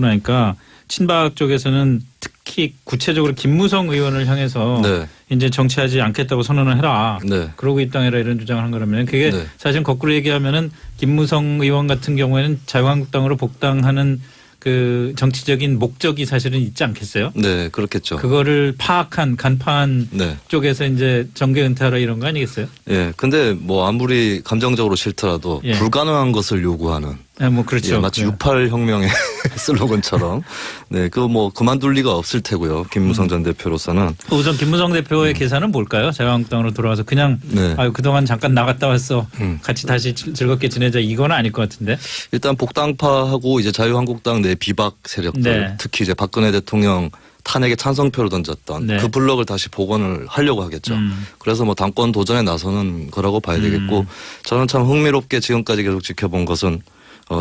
나니까 친박 쪽에서는 특히 구체적으로 김무성 의원을 향해서 네. 이제 정치하지 않겠다고 선언을 해라. 네. 그러고 입당해라 이런 주장을 한 거라면 그게 네. 사실 거꾸로 얘기하면은 김무성 의원 같은 경우에는 자유한국당으로 복당하는 그 정치적인 목적이 사실은 있지 않겠어요? 네, 그렇겠죠. 그거를 파악한 간파한 네. 쪽에서 이제 정계 은퇴하라 이런 거 아니겠어요? 예. 근데 뭐 아무리 감정적으로 싫더라도 예. 불가능한 것을 요구하는. 네, 뭐 그렇죠. 예, 마치 68 혁명의 슬로건처럼. 네, 그거 뭐 그만둘 리가 없을 테고요. 김무성 전 대표로서는. 우선 김무성 대표의 계산은 뭘까요? 자유한국당으로 돌아와서 그냥 네. 아유 그동안 잠깐 나갔다 왔어. 같이 다시 즐겁게 지내자 이건 아닐 것 같은데. 일단 복당파하고 이제 자유한국당 내 비박 세력들, 네. 특히 이제 박근혜 대통령 탄핵에 찬성표를 던졌던 네. 그 블록을 다시 복원을 하려고 하겠죠. 그래서 뭐 당권 도전에 나서는 거라고 봐야 되겠고, 저는 참 흥미롭게 지금까지 계속 지켜본 것은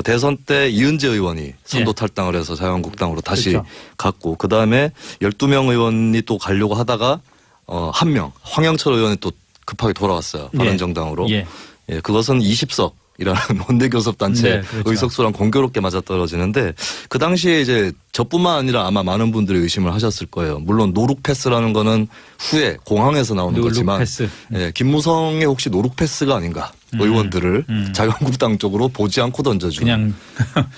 대선 때 이은재 의원이 선도 탈당을 해서 자유한국당으로 다시 그렇죠. 갔고, 그 다음에 12명 의원이 또 가려고 하다가 한 명 황영철 의원이 또 급하게 돌아왔어요. 바른정당으로. 예. 예, 그것은 20석이라는 원내교섭단체 네, 그렇죠. 의석수랑 공교롭게 맞아떨어지는데, 그 당시에 이제 저뿐만 아니라 아마 많은 분들이 의심을 하셨을 거예요. 물론 노룩 패스라는 거는 후에 공항에서 나오는 노룩 거지만 패스. 예, 김무성의 혹시 노룩 패스가 아닌가, 의원들을 자유한국당 쪽으로 보지 않고 던져주는. 그냥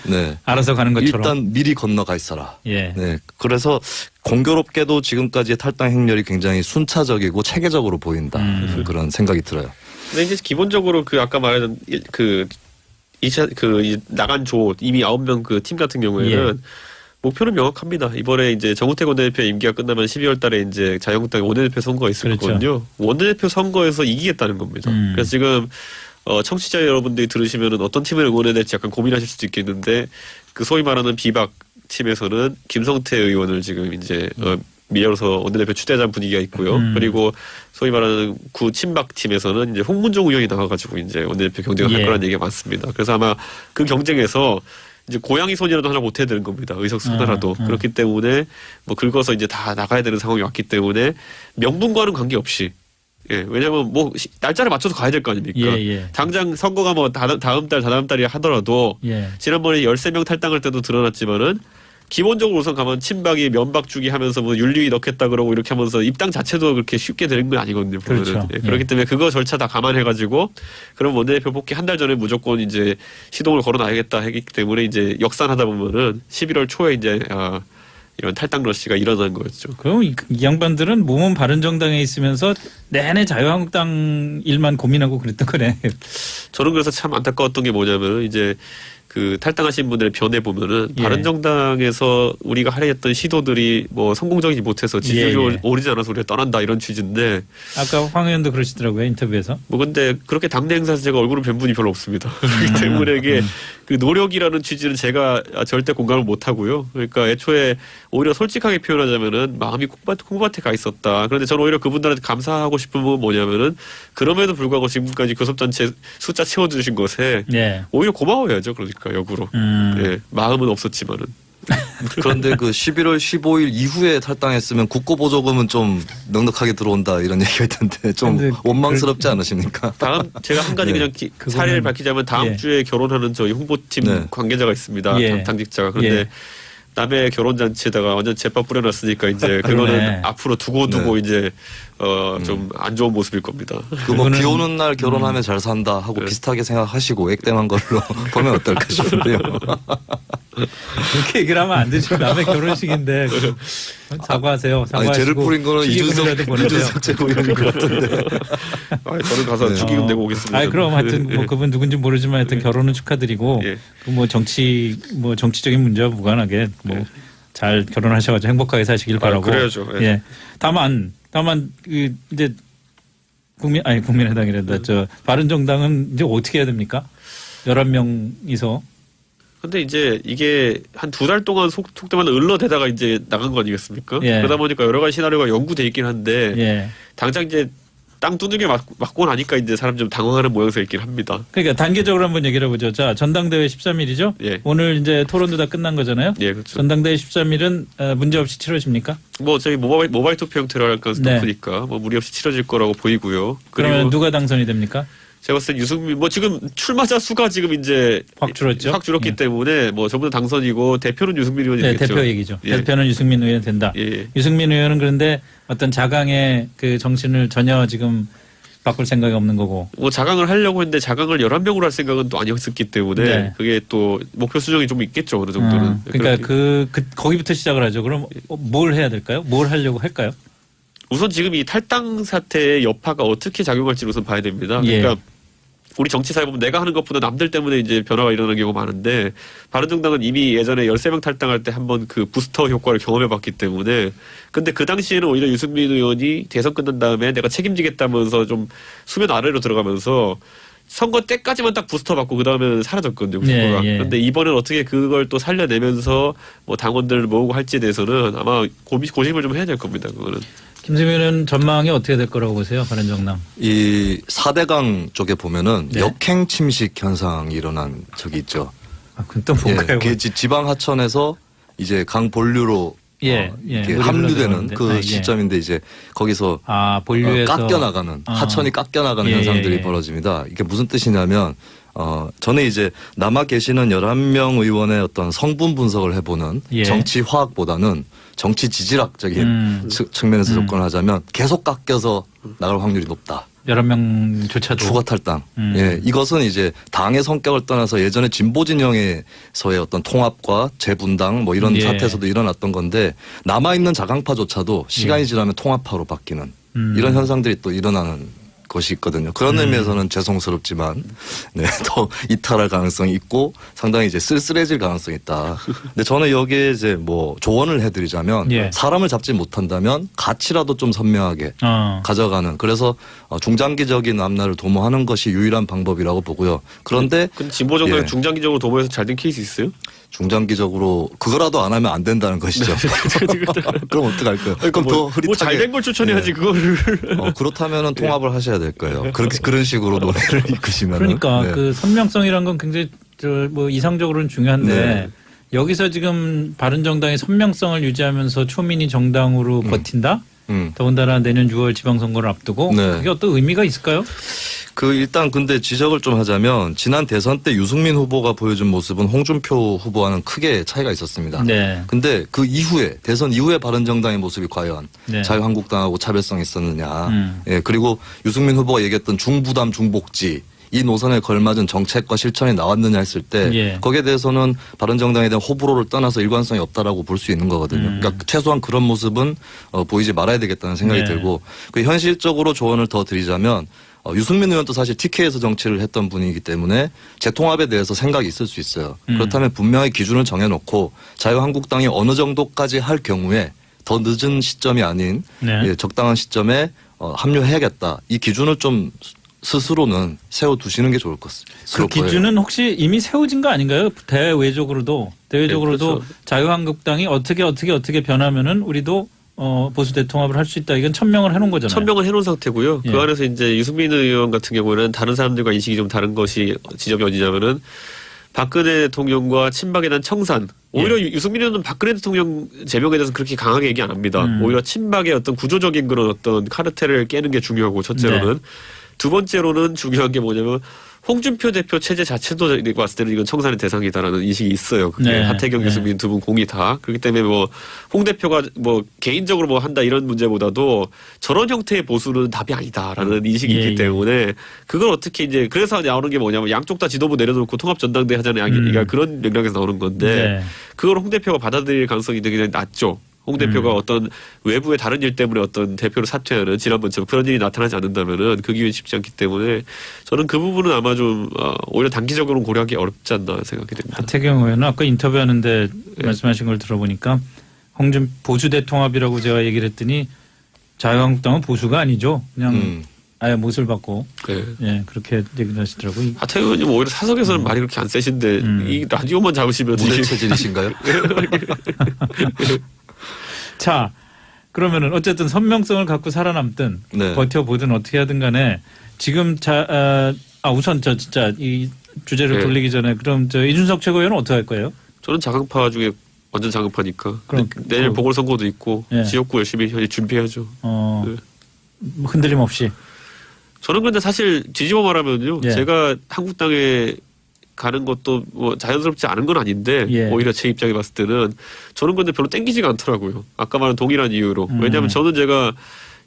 네. 알아서 가는 것처럼. 일단 미리 건너가 있어라. 예. 네. 그래서 공교롭게도 지금까지의 탈당 행렬이 굉장히 순차적이고 체계적으로 보인다. 그런 생각이 들어요. 근데 이제 기본적으로 그 아까 말했던 그 2차 그 나간 조 이미 9명 그 팀 같은 경우에는 목표는 명확합니다. 이번에 이제 정우택 원내대표 임기가 끝나면 12월 달에 이제 자유한국당 원내대표 선거가 있을 그렇죠. 거거든요. 원내대표 선거에서 이기겠다는 겁니다. 그래서 지금 청취자 여러분들이 들으시면은 어떤 팀을 응원해야 될지 약간 고민하실 수도 있겠는데, 그 소위 말하는 비박 팀에서는 김성태 의원을 지금 이제 밀어서 원내대표 추대하자는 분위기가 있고요. 그리고 소위 말하는 구 친박 팀에서는 이제 홍문종 의원이 나와가지고 이제 원내대표 경쟁을 할 거라는 얘기가 많습니다. 그래서 아마 그 경쟁에서 이제 고양이 손이라도 하나 못해야 되는 겁니다. 의석수 하나라도. 그렇기 때문에 뭐 긁어서 이제 다 나가야 되는 상황이 왔기 때문에 명분과는 관계없이, 예, 왜냐면 뭐 날짜를 맞춰서 가야 될 거 아닙니까? 당장 선거가 뭐 다음 달, 다다음 달이 하더라도 지난번에 13명 탈당할 때도 드러났지만은 기본적으로 우선 가면 친박이 면박주기 하면서 뭐 윤리위 넣겠다 그러고 이렇게 하면서 입당 자체도 그렇게 쉽게 되는 건 아니거든요. 그렇죠. 예, 그렇기 때문에 그거 절차 다 감안해가지고 그럼 원내대표 뽑기 한 달 전에 무조건 이제 시동을 걸어놔야겠다 하기 때문에 이제 역산하다 보면은 11월 초에 이제 이런 탈당 러시가 일어난 거였죠. 그럼 이 양반들은 몸은 바른정당에 있으면서 내내 자유한국당 일만 고민하고 그랬던 거네. 저는 그래서 참 안타까웠던 게 뭐냐면 이제 그 탈당하신 분들의 변해 보면은 바른정당에서 우리가 하려 했던 시도들이 뭐 성공적이지 못해서 지지율이 오르지 않아서 우리가 떠난다 이런 취지인데, 아까 황 의원도 그러시더라고요, 인터뷰에서. 뭐 근데 그렇게 당내 행사에서 제가 얼굴을 뵌 분이 별로 없습니다. 그렇기 때문에 이게 그 노력이라는 취지는 제가 절대 공감을 못 하고요. 그러니까 애초에 오히려 솔직하게 표현하자면은 마음이 콩밭에 가 있었다. 그런데 저는 오히려 그분들한테 감사하고 싶은 부분은 뭐냐면은 그럼에도 불구하고 지금까지 교섭단체 숫자 채워주신 것에 오히려 고마워야죠. 그러니까 역으로. 예, 마음은 없었지만은. 그런데 그 11월 15일 이후에 탈당했으면 국고보조금은 좀 넉넉하게 들어온다 이런 얘기가 있던데 좀 원망스럽지 않으십니까? 다음 제가 한 가지 그냥 사례를 밝히자면 다음 주에 결혼하는 저희 홍보팀 관계자가 있습니다. 당직자가. 그런데 남의 결혼잔치에다가 완전 제밥 뿌려놨으니까 이제 그거는 앞으로 두고 이제 좀 안 좋은 모습일 겁니다. 그 뭐 비 오는 날 결혼하면 잘 산다 하고 비슷하게 생각하시고 액땜한 걸로 보면 어떨까 싶은데요. 그렇게 얘기를 하면 안 되죠. 남의 결혼식인데 사과하세요. 아니, 죄를 뿌린 거는 이준석 최고위원인 것 같은데. 저는 가서 축의금 내고 오겠습니다. 그럼 하여튼 뭐 그분 누군지 모르지만 하여튼 결혼은 축하드리고 그 뭐 정치적인 문제와 무관하게 뭐 잘 결혼하셔가지고 행복하게 사시길 바라고. 그래야죠. 예. 다만 그 이제 국민의당이란다. 저 바른정당은 이제 어떻게 해야 됩니까? 11명이서. 근데 이제 이게 한 2달 동안 속되만 을러대다가 이제 나간 거 아니겠습니까? 그러다 보니까 여러 가지 시나리오가 연구돼 있긴 한데 당장 이제 땅 두들겨 맞고 나니까 이제 사람 좀 당황하는 모양새 있긴 합니다. 그러니까 단계적으로 한번 얘기를 해보죠. 자, 전당대회 13일이죠? 오늘 이제 토론도 다 끝난 거잖아요? 그렇죠. 전당대회 13일은 문제 없이 치러집니까? 뭐 저희 모바일 투표 형태로 할 가능성이 높으니까 뭐 무리 없이 치러질 거라고 보이고요. 그러면 누가 당선이 됩니까? 제가 봤을 때 유승민 뭐 지금 출마자 수가 지금 이제 확 줄었죠. 확 줄었기 예. 때문에 뭐 전부 다 당선이고 대표는 유승민 네, 의원이겠죠. 대표 얘기죠. 예. 대표는 유승민 의원 된다. 예. 유승민 의원은 그런데 어떤 자강의 그 정신을 전혀 지금 바꿀 생각이 없는 거고. 뭐 자강을 하려고 했는데 자강을 11명으로 할 생각은 또 아니었기 때문에 네. 그게 또 목표 수정이 좀 있겠죠. 어느 정도는. 그러니까 거기부터 시작을 하죠. 그럼 뭘 해야 될까요? 뭘 하려고 할까요? 우선 지금 이 탈당 사태의 여파가 어떻게 작용할지를 우선 봐야 됩니다. 예. 그러니까 우리 정치사에 보면 내가 하는 것보다 남들 때문에 이제 변화가 일어나는 경우가 많은데 바른정당은 이미 예전에 13명 탈당할 때 한번 그 부스터 효과를 경험해 봤기 때문에 근데 그 당시에는 오히려 유승민 의원이 대선 끝난 다음에 내가 책임지겠다면서 좀 수면 아래로 들어가면서 선거 때까지만 딱 부스터 받고 그 다음에는 사라졌거든요. 후보가. 예. 그런데 이번에는 어떻게 그걸 또 살려내면서 뭐 당원들을 모으고 할지에 대해서는 아마 고심을 좀 해야 될 겁니다. 그거는. 김세민은 전망이 어떻게 될 거라고 보세요? 바른정당. 이 4대강 쪽에 보면은 네. 역행 침식 현상이 일어난 적이 있죠. 아, 그건 또 뭔가요? 그게 지방 하천에서 이제 강 본류로 이렇게 물이 합류되는 흘러들어오는데. 그 예. 시점인데 이제 거기서 본류에서 깎여나가는 하천이 깎여나가는 예, 현상들이 예. 벌어집니다. 이게 무슨 뜻이냐면 저는 이제 남아 계시는 11명 의원의 어떤 성분 분석을 해보는 예. 정치 화학보다는 정치 지질학적인 측면에서 접근을 하자면 계속 깎여서 나갈 확률이 높다. 11명조차도 추가 탈당. 예, 이것은 이제 당의 성격을 떠나서 예전에 진보 진영에서의 어떤 통합과 재분당 뭐 이런 예. 사태에서도 일어났던 건데 남아 있는 자강파조차도 시간이 지나면 통합파로 바뀌는 이런 현상들이 또 일어나는 것이 있거든요. 그런 의미에서는 죄송스럽지만 더 이탈할 가능성이 있고 상당히 이제 쓸쓸해질 가능성이 있다. 근데 저는 여기에 이제 뭐 조언을 해드리자면 예. 사람을 잡지 못한다면 가치라도 좀 선명하게 가져가는 그래서 중장기적인 앞날을 도모하는 것이 유일한 방법이라고 보고요. 그런데 근데 진보 정당이 예. 중장기적으로 도모해서 잘 된 케이스 있어요? 중장기적으로 그거라도 안 하면 안 된다는 것이죠. 그럼 어떡할까요? 그럼 더 흐릿하게. 잘 된 걸 추천해야지 그거를. 그렇다면은 통합을 하셔야 될 거예요. 그렇게 그런 식으로 논의를 이끄시면. 그러니까 그 선명성이란 건 굉장히 뭐 이상적으로는 중요한데 네. 여기서 지금 바른정당의 선명성을 유지하면서 초민이 정당으로 버틴다? 더군다나 내년 6월 지방선거를 앞두고 네. 그게 어떤 의미가 있을까요? 일단 근데 지적을 좀 하자면 지난 대선 때 유승민 후보가 보여준 모습은 홍준표 후보와는 크게 차이가 있었습니다. 네. 근데 그 이후에 대선 이후에 바른정당의 모습이 과연 네. 자유한국당하고 차별성이 있었느냐. 예, 그리고 유승민 후보가 얘기했던 중부담 중복지 이 노선에 걸맞은 정책과 실천이 나왔느냐 했을 때 예. 거기에 대해서는 바른정당에 대한 호불호를 떠나서 일관성이 없다라고 볼 수 있는 거거든요. 그러니까 최소한 그런 모습은 보이지 말아야 되겠다는 생각이 네. 들고 그 현실적으로 조언을 더 드리자면 유승민 의원도 사실 TK에서 정치를 했던 분이기 때문에 재통합에 대해서 생각이 있을 수 있어요. 그렇다면 분명히 기준을 정해놓고 자유한국당이 어느 정도까지 할 경우에 더 늦은 시점이 아닌 네. 적당한 시점에 합류해야겠다. 이 기준을 좀 스스로는 세워두시는 게 좋을 것 같습니다. 그 기준은 혹시 이미 세워진 거 아닌가요? 대외적으로도 네, 그렇죠. 자유한국당이 어떻게 변하면은 우리도 보수 대통합을 할 수 있다. 이건 천명을 해놓은 거잖아요. 1000명을 해놓은 상태고요. 예. 그 안에서 이제 유승민 의원 같은 경우는 다른 사람들과 인식이 좀 다른 것이 지점이 어디냐면은 박근혜 대통령과 친박에 대한 청산. 오히려 유승민 의원은 박근혜 대통령 제명에 대해서 그렇게 강하게 얘기 안 합니다. 오히려 친박의 어떤 구조적인 그런 어떤 카르텔을 깨는 게 중요하고 첫째로는. 네. 두 번째로는 중요한 게 뭐냐면 홍준표 대표 체제 자체도 봤을 때는 이건 청산의 대상이다라는 인식이 있어요. 그게 네. 하태경, 네. 유승민 두 분 공이 다. 그렇기 때문에 뭐 홍 대표가 뭐 개인적으로 뭐 한다 이런 문제보다도 저런 형태의 보수는 답이 아니다라는 인식이 예, 있기 예. 때문에 그걸 어떻게 이제 그래서 나오는 게 뭐냐면 양쪽 다 지도부 내려놓고 통합 전당대 하자는 얘기가 그런 맥락에서 나오는 건데 네. 그걸 홍 대표가 받아들일 가능성이 되게 낮죠. 홍 대표가 어떤 외부의 다른 일 때문에 어떤 대표로 사퇴하는 지난번처럼 그런 일이 나타나지 않는다면은 그 기회는 쉽지 않기 때문에 저는 그 부분은 아마 좀 오히려 단기적으로는 고려하기 어렵지 않나 생각이 됩니다. 하태경 의원은 아까 인터뷰하는데 말씀하신 걸 들어보니까 보수 대통합이라고 제가 얘기를 했더니 자유한국당은 보수가 아니죠. 그냥 아예 못을 받고 네. 예 그렇게 얘기를 하시더라고요. 하태경 의원님 오히려 사석에서는 말이 그렇게 안 세신데 이 라디오만 잡으시면 무대 체질이신가요? 자, 그러면은 어쨌든 선명성을 갖고 살아남든 네. 버텨보든 어떻게 하든 간에 지금 우선 진짜 이 주제를 네. 돌리기 전에 그럼 이준석 최고위원은 어떻게 할 거예요? 저는 자강파 중에 완전 자강파니까. 그럼 내일 보궐선거도 있고 예. 지역구 열심히 현재 준비해야죠. 뭐 흔들림 없이. 저는 근데 사실 뒤집어 말하면요. 예. 제가 한국당에 가는 것도 뭐 자연스럽지 않은 건 아닌데 예. 오히려 제 입장에 봤을 때는 저는 근데 별로 땡기지가 않더라고요. 아까 말한 동일한 이유로. 왜냐하면 저는 제가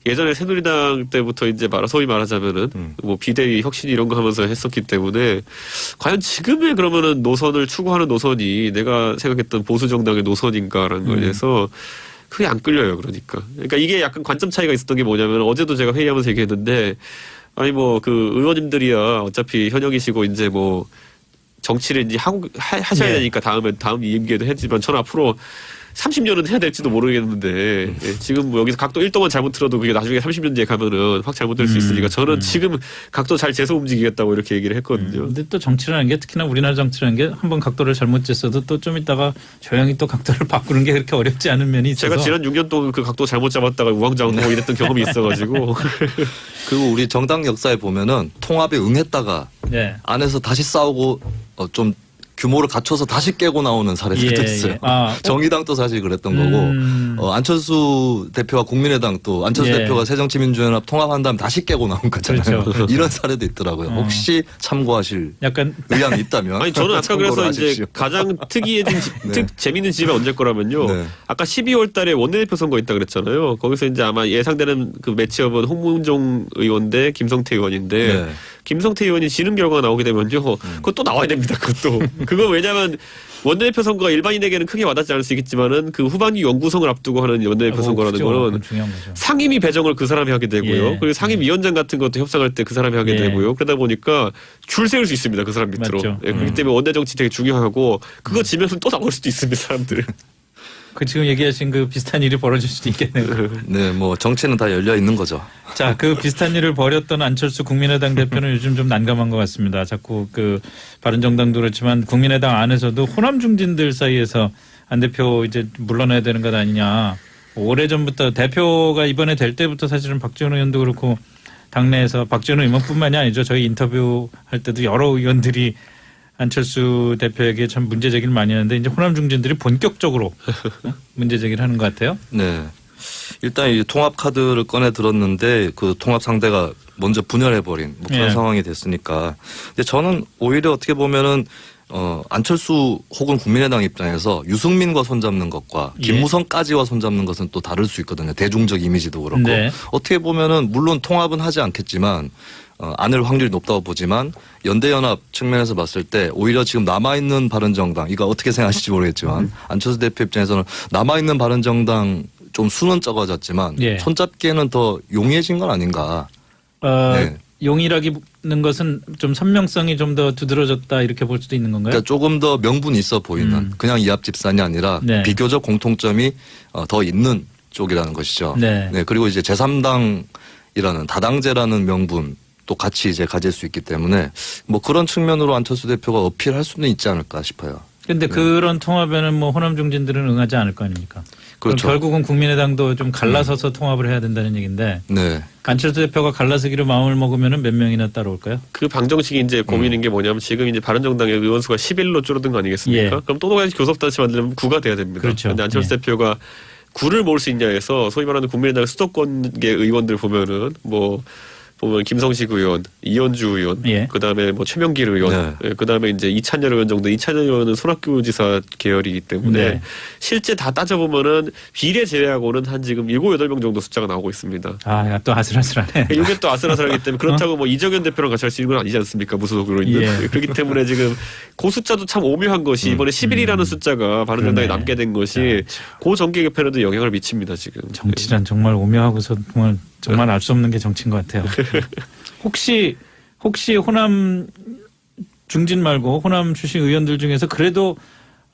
예전에 새누리당 때부터 이제 소위 말하자면은 뭐 비대위 혁신 이런 거 하면서 했었기 때문에 과연 지금의 그러면은 노선을 추구하는 노선이 내가 생각했던 보수 정당의 노선인가라는 거에 대해서 그게 안 끌려요. 그러니까 이게 약간 관점 차이가 있었던 게 뭐냐면 어제도 제가 회의하면서 얘기했는데 아니 뭐 그 의원님들이야 어차피 현역이시고 이제 뭐 정치를 이제 하셔야 예. 되니까 다음 임기에도 했지만 저는 앞으로 30년은 해야 될지도 모르겠는데 예, 지금 뭐 여기서 각도 1도만 잘못 틀어도 그게 나중에 30년 뒤에 가면은 확 잘못될 수 있으니까 저는 지금 각도 잘 재서 움직이겠다고 이렇게 얘기를 했거든요. 근데 또 정치라는 게 특히나 우리나라 정치라는 게 한번 각도를 잘못 쟀어도 또 좀 있다가 조용히 또 각도를 바꾸는 게 그렇게 어렵지 않은 면이 있어서 제가 지난 6년 동안 그 각도 잘못 잡았다가 우왕좌왕하고 이랬던 경험이 있어가지고 그리고 우리 정당 역사에 보면은 통합에 응했다가 네. 안에서 다시 싸우고 좀 규모를 갖춰서 다시 깨고 나오는 사례들도 예, 있어요. 예. 아, 정의당도 사실 그랬던 거고 안철수 대표와 국민의당 또 안철수 예. 대표가 새정치민주연합 통합한 다음에 다시 깨고 나온 거잖아요. 그렇죠. 이런 사례도 있더라고요. 혹시 참고하실 약간 의향이 있다면 아니 저는 아까 참고로 그래서 이제 하십시오. 가장 특이해진 네. 재밌는 지점이 언제 거라면요. 네. 아까 12월 달에 원내대표 선거 있다 그랬잖아요. 거기서 이제 아마 예상되는 그 매치업은 홍문종 의원 대 김성태 의원인데 네. 김성태 의원이 지는 결과가 나오게 되면요. 그거 또 나와야 됩니다. 그것도. 그거 왜냐면 원내대표 선거가 일반인에게는 크게 와닿지 않을 수 있겠지만은 그 후반기 연구성을 앞두고 하는 원내대표 선거라는 그죠. 거는 그건 중요한 거죠. 상임위 배정을 그 사람이 하게 되고요. 예. 그리고 상임위원장 같은 것도 협상할 때 그 사람이 하게 예. 되고요. 그러다 보니까 줄 세울 수 있습니다. 그 사람 밑으로. 맞죠. 예, 그렇기 때문에 원내 정치 되게 중요하고 그거 지면 또 나올 수도 있습니다. 사람들. 그 지금 얘기하신 그 비슷한 일이 벌어질 수도 있겠네요. 네, 뭐 정치는 다 열려 있는 거죠. 자, 그 비슷한 일을 벌였던 안철수 국민의당 대표는 요즘 좀 난감한 것 같습니다. 자꾸 그 바른정당도 그렇지만 국민의당 안에서도 호남 중진들 사이에서 안 대표 이제 물러나야 되는 것 아니냐. 오래전부터 대표가 이번에 될 때부터 사실은 박지원 의원도 그렇고 당내에서 박지원 의원뿐만이 아니죠. 저희 인터뷰할 때도 여러 의원들이 안철수 대표에게 참 문제 제기를 많이 하는데 이제 호남 중진들이 본격적으로 문제 제기를 하는 것 같아요. 네. 일단 이 통합 카드를 꺼내 들었는데 그 통합 상대가 먼저 분열해버린 뭐 그런 예. 상황이 됐으니까. 근데 저는 오히려 어떻게 보면은 안철수 혹은 국민의당 입장에서 유승민과 손잡는 것과 예. 김무성까지와 손잡는 것은 또 다를 수 있거든요. 대중적 이미지도 그렇고. 네. 어떻게 보면은 물론 통합은 하지 않겠지만 안을 확률이 높다고 보지만 연대연합 측면에서 봤을 때 오히려 지금 남아있는 바른정당 이거 어떻게 생각하실지 모르겠지만 안철수 대표 입장에서는 남아있는 바른정당 좀 수는 적어졌지만 예. 손잡기에는 더 용이해진 건 아닌가. 네. 용이라기는 것은 좀 선명성이 좀 더 두드러졌다 이렇게 볼 수도 있는 건가요? 그러니까 조금 더 명분이 있어 보이는 그냥 이합 집산이 아니라 네. 비교적 공통점이 더 있는 쪽이라는 것이죠. 네. 그리고 이제 제3당이라는 다당제라는 명분 또 같이 이제 가질 수 있기 때문에 뭐 그런 측면으로 안철수 대표가 어필할 수는 있지 않을까 싶어요. 근데 그런 통합에는 뭐 호남 중진들은 응하지 않을 거 아닙니까? 그럼 그렇죠. 결국은 국민의당도 좀 갈라서서 통합을 해야 된다는 얘기인데 네. 안철수 대표가 갈라서기로 마음을 먹으면 몇 명이나 따라올까요? 그 방정식이 이제 고민인 게 뭐냐면 지금 이제 바른정당의 의원 수가 11로 줄어든 거 아니겠습니까? 예. 그럼 또다시 교섭단체 만들면 9가 돼야 됩니다. 그렇죠. 근데 안철수 예. 대표가 9를 모을 수 있냐 해서 소위 말하는 국민의당 수도권계 의원들 보면은 뭐 보면 김성식 의원, 이현주 의원, 예. 그다음에 뭐 최명길 의원, 네. 그다음에 이제 이찬열 의원 정도. 이찬열 의원은 손학규 지사 계열이기 때문에 네. 실제 다 따져보면은 비례 제외하고는 한 지금 7, 8명 정도 숫자가 나오고 있습니다. 아, 또 아슬아슬하네. 이게 또 아슬아슬하기 때문에 그렇다고 뭐 이정현 대표랑 같이 할 수 있는 건 아니지 않습니까? 무소속으로 있는. 예. 그렇기 때문에 지금 그 숫자도 참 오묘한 것이 이번에 11이라는 숫자가 바른정당에 그러네. 남게 된 것이 그 정계 개편에도 영향을 미칩니다. 지금. 정치란 정말 오묘하고서 정말 알 수 없는 게 정치인 것 같아요. 혹시 호남 중진 말고 호남 출신 의원들 중에서 그래도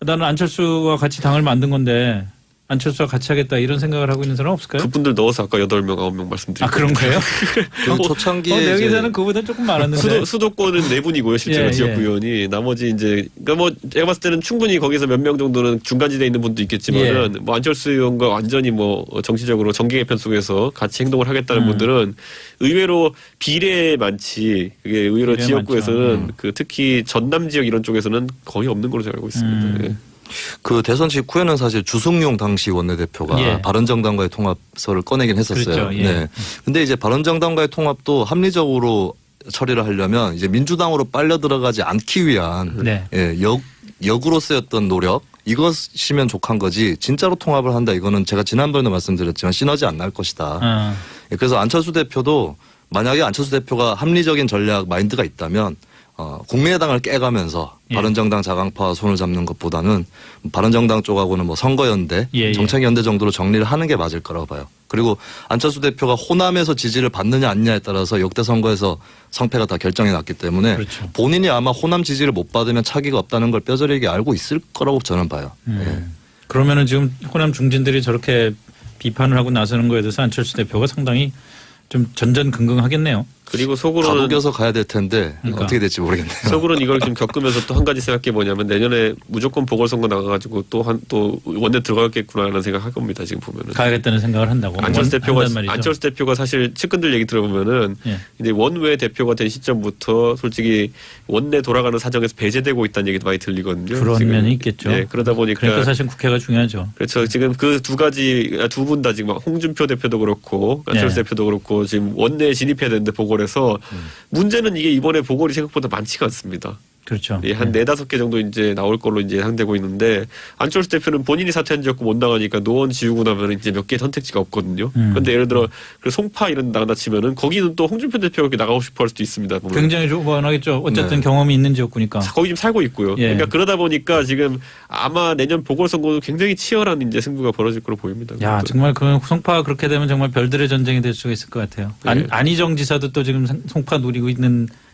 나는 안철수와 같이 당을 만든 건데 안철수와 같이 하겠다 이런 생각을 하고 있는 사람 없을까요? 그분들 넣어서 아까 8명, 9명 말씀드렸죠. 아 그런 거예요? 그 초창기에 내 이제 기사는 그보다 조금 많았는데. 수도권은 4분이고요, 실제로 예, 지역구 예. 의원이. 나머지 이제, 그러니까 뭐, 제가 봤을 때는 충분히 거기서 몇 명 정도는 중간지대에 있는 분도 있겠지만은, 예. 뭐, 안철수 의원과 완전히 뭐, 정치적으로 정계 개편 속에서 같이 행동을 하겠다는 분들은 의외로 비례 많지, 그게 의외로 비례 지역구에서는 많죠. 그 특히 전남 지역 이런 쪽에서는 거의 없는 걸로 제가 알고 있습니다. 예. 그 대선 직후에는 사실 주승용 당시 원내대표가 예. 바른정당과의 통합서를 꺼내긴 했었어요. 그렇죠. 예. 네. 근데 이제 바른정당과의 통합도 합리적으로 처리를 하려면 이제 민주당으로 빨려 들어가지 않기 위한 네. 예, 역으로 쓰였던 노력 이것이면 족한 거지 진짜로 통합을 한다 이거는 제가 지난번에도 말씀드렸지만 시너지 안 날 것이다. 예, 그래서 안철수 대표도 만약에 안철수 대표가 합리적인 전략 마인드가 있다면 국민의당을 깨가면서 예. 바른정당 자강파와 손을 잡는 것보다는 바른정당 쪽하고는 뭐 선거연대, 예, 예. 정책연대 정도로 정리를 하는 게 맞을 거라고 봐요. 그리고 안철수 대표가 호남에서 지지를 받느냐 아니냐에 따라서 역대 선거에서 성패가 다 결정이 났기 때문에 그렇죠. 본인이 아마 호남 지지를 못 받으면 차기가 없다는 걸 뼈저리게 알고 있을 거라고 저는 봐요. 예. 그러면은 지금 호남 중진들이 저렇게 비판을 하고 나서는 거에 대해서 안철수 대표가 상당히 좀 전전긍긍하겠네요. 그리고 속으로는 다독여서 가야 될 텐데 그러니까. 어떻게 될지 모르겠네요. 속으로는 이걸 지금 겪으면서 또 한 가지 생각해 뭐냐면 내년에 무조건 보궐선거 나가가지고 또 원내 들어가겠구나라는 생각할 겁니다. 지금 보면은. 가야겠다는 생각을 한다고. 안철수 한단 말이죠. 안철수 대표가 사실 측근들 얘기 들어보면은 예. 이제 원외 대표가 된 시점부터 솔직히 원내 돌아가는 사정에서 배제되고 있다는 얘기도 많이 들리거든요. 그런 지금. 면이 있겠죠. 예, 그러다 보니까 그러니까 사실 국회가 중요하죠. 그렇죠. 지금 그 두 분 다 지금 홍준표 대표도 그렇고 안철수 예. 대표도 그렇고 지금 원내에 진입해야 되는데 보궐에서 문제는 이게 이번에 보궐이 생각보다 많지가 않습니다. 그렇죠. 예, 한 4-5개 정도 이제 나올 걸로 이제 예상되고 있는데 안철수 대표는 본인이 사퇴한 지 없고 못 나가니까 노원 지우고 나면 이제 몇 개 선택지가 없거든요. 그런데 예를 들어 그 송파 이런 데 나간다 치면은 거기는 또 홍준표 대표가 나가고 싶어 할 수도 있습니다. 보면. 굉장히 조번하겠죠. 어쨌든 네. 경험이 있는 지역구니까. 거기 지금 살고 있고요. 예. 그러니까 그러다 보니까 지금 아마 내년 보궐선거도 굉장히 치열한 이제 승부가 벌어질 걸로 보입니다. 야, 정말 그 송파 그렇게 되면 정말 별들의 전쟁이 될 수가 있을 것 같아요. 네. 안희정 지사도 또 지금 송파 노리고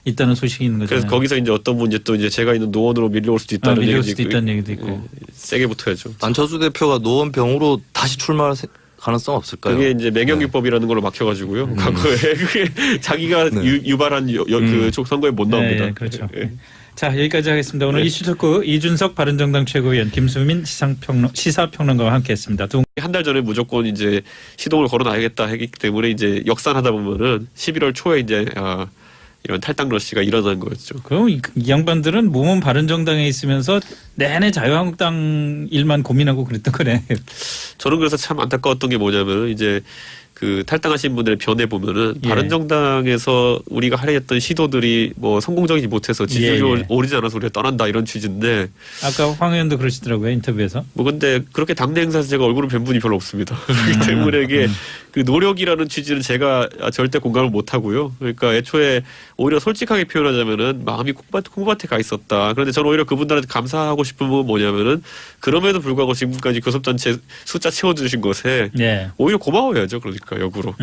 있다는 소식이 있는 거잖아요. 그래서 거기서 이제 어떤 분 이제 또 이제 제가 있는 노원으로 밀려올 수도 있다는 밀려올 얘기도 수도 있고, 있다는 얘기도 있고. 예, 세게 붙어야죠. 안철수 대표가 노원병으로 다시 출마할 가능성 없을까요? 그게 이제 맹영유법이라는 걸로 막혀가지고요. 과거에 그게 자기가 네. 유발한 그 선거에 못 나옵니다. 네, 그렇죠. 예. 자, 여기까지 하겠습니다. 오늘 네. 이슈 토크 이준석 바른정당 최고위원 김수민 시사평론가와 함께했습니다. 한 달 전에 무조건 이제 시동을 걸어놔야겠다 했기 때문에 이제 역산하다 보면은 11월 초에 이제 이런 탈당 러시가 일어난 거였죠. 그럼 이 양반들은 몸은 바른정당에 있으면서 내내 자유한국당 일만 고민하고 그랬던 거네. 저는 그래서 참 안타까웠던 게 뭐냐면 이제 그 탈당하신 분들의 변해 보면은 예. 바른정당에서 우리가 하려 했던 시도들이 뭐 성공적이지 못해서 지지율이 예. 오르지 않아서 우리가 떠난다 이런 취지인데 아까 황 의원도 그러시더라고요. 인터뷰에서. 뭐 근데 그렇게 당내 행사에서 제가 얼굴을 뵌 분이 별로 없습니다. 그렇기 때문에 이게 그 노력이라는 취지는 제가 절대 공감을 못 하고요. 그러니까 애초에 오히려 솔직하게 표현하자면은 마음이 콩밭에 가 있었다. 그런데 저는 오히려 그분들한테 감사하고 싶은 부분은 뭐냐면은 그럼에도 불구하고 지금까지 교섭단체 숫자 채워주신 것에 네. 오히려 고마워야죠. 그러니까 역으로.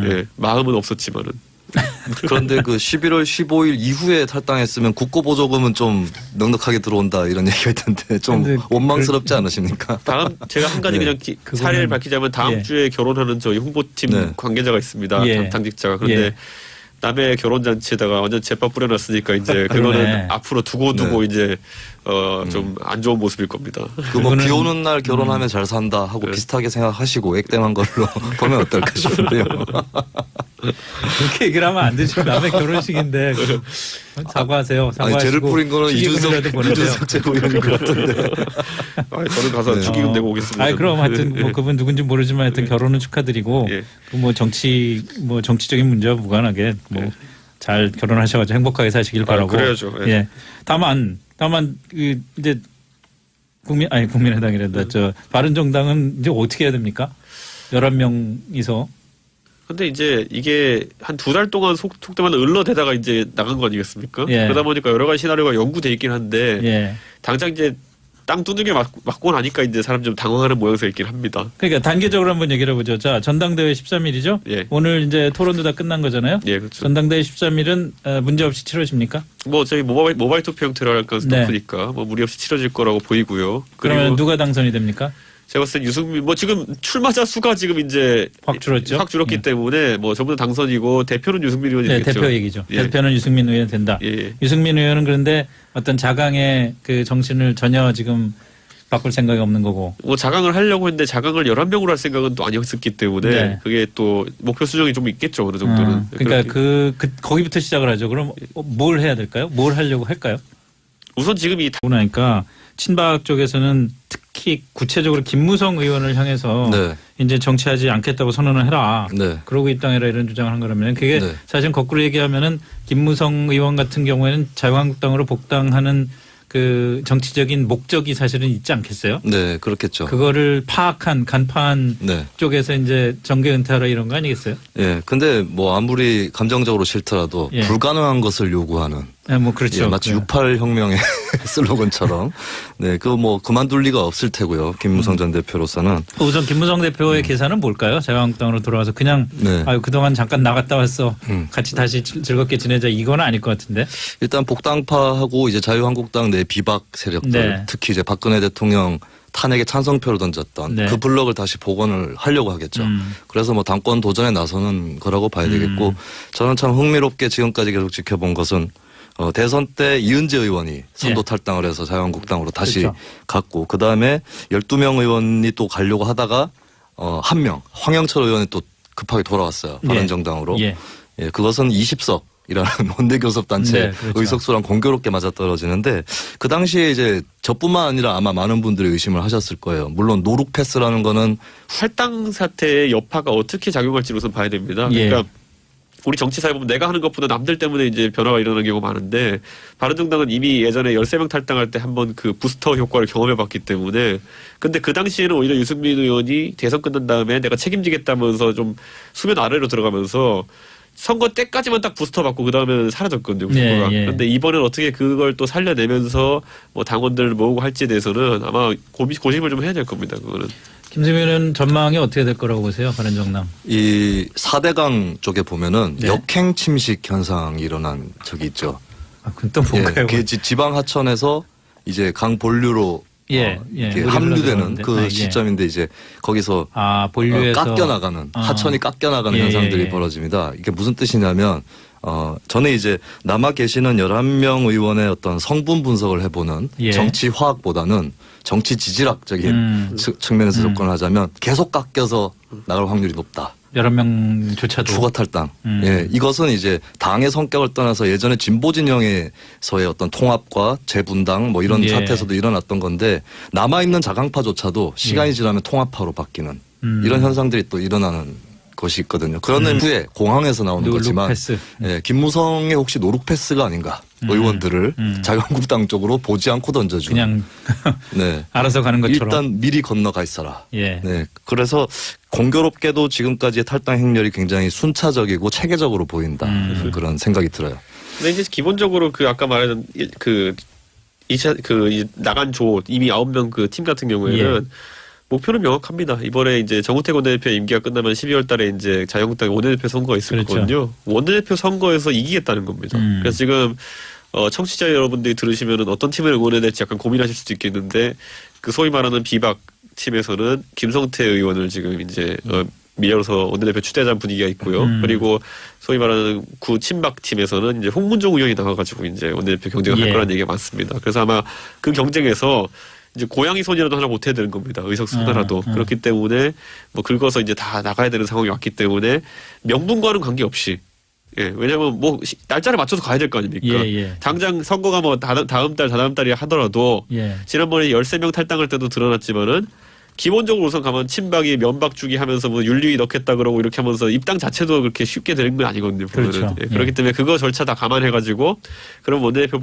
예, 마음은 없었지만은. 그런데 그 11월 15일 이후에 탈당했으면 국고보조금은 좀 넉넉하게 들어온다 이런 얘기가 있던데 좀 근데 원망스럽지 않으십니까? 다음 제가 한 가지 네. 그냥 그거는- 사례를 밝히자면 다음 예. 주에 결혼하는 저희 홍보팀 네. 관계자가 있습니다. 예. 당직자가. 그런데 예. 남의 결혼잔치에다가 완전 제밥 뿌려놨으니까 이제 그거는 그러네. 앞으로 두고 네. 이제 좀 안 좋은 모습일 겁니다. 그 뭐 그거는- 비 오는 날 결혼하면 잘 산다 하고 네. 비슷하게 생각하시고 액땜한 걸로 보면 어떨까 싶은데요. 그렇게 얘기를 하면 안 되죠. 남의 결혼식인데 사과하세요. 아니 사과하시고 죄를 뿌린 거는 축의금이라도 보내세요. 이준석 최고위원인 것 같은데. 저는 가서 네. 축의금 내고 오겠습니다. 아니 그럼 하여튼 뭐 그분 누군지 모르지만 하여튼 결혼은 축하드리고 예. 그 뭐 정치적인 문제와 무관하게 뭐 잘 결혼하셔가지고 행복하게 사시길 바라고. 그래야죠. 예. 예. 다만 그 이제 국민의당이란다. 저 바른정당은 이제 어떻게 해야 됩니까? 11명이서. 근데 이제 이게 한 2달 동안 속되만 을러대다가 이제 나간 거 아니겠습니까? 예. 그러다 보니까 여러 가지 시나리오가 연구돼 있긴 한데 예. 당장 이제 땅 두들겨 맞고 나니까 이제 사람 좀 당황하는 모양새 있긴 합니다. 그러니까 단계적으로 한번 얘기를 해보죠. 자, 전당대회 13일이죠? 예. 오늘 이제 토론도 다 끝난 거잖아요? 예, 그렇죠. 전당대회 13일은 문제 없이 치러집니까? 뭐 저희 모바일 투표 형태로 할 가능성이 네. 높으니까 뭐 무리 없이 치러질 거라고 보이고요. 그러면 그리고 누가 당선이 됩니까? 제가 봤을 때 유승민 뭐 지금 출마자 수가 지금 이제 확 줄었죠? 확 줄었기 예. 때문에 뭐 저분 당선이고 대표는 유승민 네, 의원이겠죠. 대표 얘기죠. 예. 대표는 유승민 의원 된다. 예. 유승민 의원은 그런데 어떤 자강의 그 정신을 전혀 지금 바꿀 생각이 없는 거고. 뭐 자강을 하려고 했는데 자강을 11명으로 할 생각은 또 아니었기 때문에 네. 그게 또 목표 수정이 좀 있겠죠 어느 정도는. 그러니까 거기부터 시작을 하죠. 그럼 뭘 해야 될까요? 뭘 하려고 할까요? 우선 지금 이 그러고 나니까 친박 쪽에서는 특히 구체적으로 김무성 의원을 향해서 네. 이제 정치하지 않겠다고 선언을 해라. 네. 그러고 입당해라 이런 주장을 한 거라면 그게 네. 사실 거꾸로 얘기하면은 김무성 의원 같은 경우에는 자유한국당으로 복당하는 그 정치적인 목적이 사실은 있지 않겠어요? 네, 그렇겠죠. 그거를 파악한 간파한 네. 쪽에서 이제 정계 은퇴하라 이런 거 아니겠어요? 예, 근데 뭐 아무리 감정적으로 싫더라도 예. 불가능한 것을 요구하는 네, 뭐 그렇죠. 예, 마치 네. 68 혁명의 슬로건처럼 네, 그거 뭐 그만둘 리가 없을 테고요. 김무성 전 대표로서는 우선 김무성 대표의 계산은 뭘까요? 자유한국당으로 돌아와서 그냥 네. 아유 그동안 잠깐 나갔다 왔어. 음. 같이 다시 즐겁게 지내자 이건 아닐 것 같은데. 일단 복당파하고 이제 자유한국당 내 비박 세력들 네. 특히 이제 박근혜 대통령 탄핵에 찬성표를 던졌던 네. 그 블럭을 다시 복원을 하려고 하겠죠. 그래서 뭐 당권 도전에 나서는 거라고 봐야 되겠고 저는 참 흥미롭게 지금까지 계속 지켜본 것은 대선 때 이은재 의원이 선도 예. 탈당을 해서 자유한국당으로 다시 그렇죠. 갔고 그다음에 12명 의원이 또 가려고 하다가 한 명 황영철 의원이 또 급하게 돌아왔어요. 예. 바른정당으로. 예. 예, 그것은 20석 이라는 원내교섭단체 네, 그렇죠. 의석수랑 공교롭게 맞아떨어지는데 그 당시에 이제 저뿐만 아니라 아마 많은 분들이 의심을 하셨을 거예요. 물론 노룩 패스라는 거는 할당 사태의 여파가 어떻게 작용할지 우선 봐야 됩니다. 예. 그러니까 우리 정치사에 보면 내가 하는 것보다 남들 때문에 이제 변화가 일어나는 경우가 많은데 바른정당은 이미 예전에 13명 탈당할 때 한번 그 부스터 효과를 경험해 봤기 때문에 근데 그 당시에는 오히려 유승민 의원이 대선 끝난 다음에 내가 책임지겠다면서 좀 수면 아래로 들어가면서 선거 때까지만 딱 부스터 받고 그다음에는 사라졌거든요. 네, 후보가. 예. 근데 이번엔 어떻게 그걸 또 살려내면서 뭐 당원들을 모으고 할지에 대해서는 아마 고심을 좀 해야 될 겁니다. 그거는. 김세민은 전망이 어떻게 될 거라고 보세요? 바른정당. 이 4대강 쪽에 보면은 네. 역행 침식 현상이 일어난 적이 있죠. 아, 그건 또 뭔가요? 그 지방 하천에서 이제 강 본류로 예, 예. 이렇게 물이 합류되는 흘러들어오는데. 그 아, 예. 시점인데 이제 거기서 본류에서 깎여나가는 하천이 깎여나가는 예, 현상들이 예. 벌어집니다. 이게 무슨 뜻이냐면 저는 이제 남아 계시는 11명 의원의 어떤 성분 분석을 해보는 예. 정치 화학보다는 정치 지질학적인 측면에서 접근을 하자면 계속 깎여서 나갈 확률이 높다. 11명조차도 추가 탈당. 예, 이것은 이제 당의 성격을 떠나서 예전에 진보 진영에서의 어떤 통합과 재분당 뭐 이런 예. 사태에서도 일어났던 건데 남아 있는 자강파조차도 시간이 지나면 통합파로 바뀌는 이런 현상들이 또 일어나는 것이 있거든요. 그런 후에 공항에서 나오는 거지만 패스. 예, 김무성의 혹시 노룩 패스가 아닌가 의원들을 자유한국당 쪽으로 보지 않고 던져주는 그냥 네. 알아서 가는 것처럼. 일단 미리 건너가 있어라. 예. 네. 그래서 공교롭게도 지금까지의 탈당 행렬이 굉장히 순차적이고 체계적으로 보인다. 그런 생각이 들어요. 근데 이제 기본적으로 그 아까 말한 나간 조 이미 9명 그 팀 같은 경우에는 예. 목표는 명확합니다. 이번에 이제 정우택 원내대표 임기가 끝나면 12월 달에 이제 자유한국당 원내대표 선거가 있을 그렇죠. 거거든요. 원내대표 선거에서 이기겠다는 겁니다. 그래서 지금 청취자 여러분들이 들으시면은 어떤 팀을 응원해야 될지 약간 고민하실 수도 있겠는데 그 소위 말하는 비박 팀에서는 김성태 의원을 지금 이제 밀어서 원내대표 추대하자는 분위기가 있고요. 그리고 소위 말하는 구 친박 팀에서는 이제 홍문종 의원이 나와가지고 이제 원내대표 경쟁을 예. 할 거라는 얘기가 많습니다. 그래서 아마 그 경쟁에서 이제 고양이 손이라도 하나 못해야 되는 겁니다. 의석수 하나라도. 그렇기 때문에 뭐 긁어서 이제 다 나가야 되는 상황이 왔기 때문에 명분과는 관계없이 예, 왜냐면 뭐 날짜를 맞춰서 가야 될 거 아닙니까? 예, 예. 당장 선거가 뭐 다음 달, 다다음 달이 하더라도 예. 지난번에 13명 탈당할 때도 드러났지만은 기본적으로 우선 가면 친박이 면박 주기 하면서 뭐 윤리위 넣겠다 그러고 이렇게 하면서 입당 자체도 그렇게 쉽게 되는 건 아니거든요. 보면은. 그렇죠. 예, 그렇기 때문에 그거 절차 다 감안해가지고 그럼 원내대표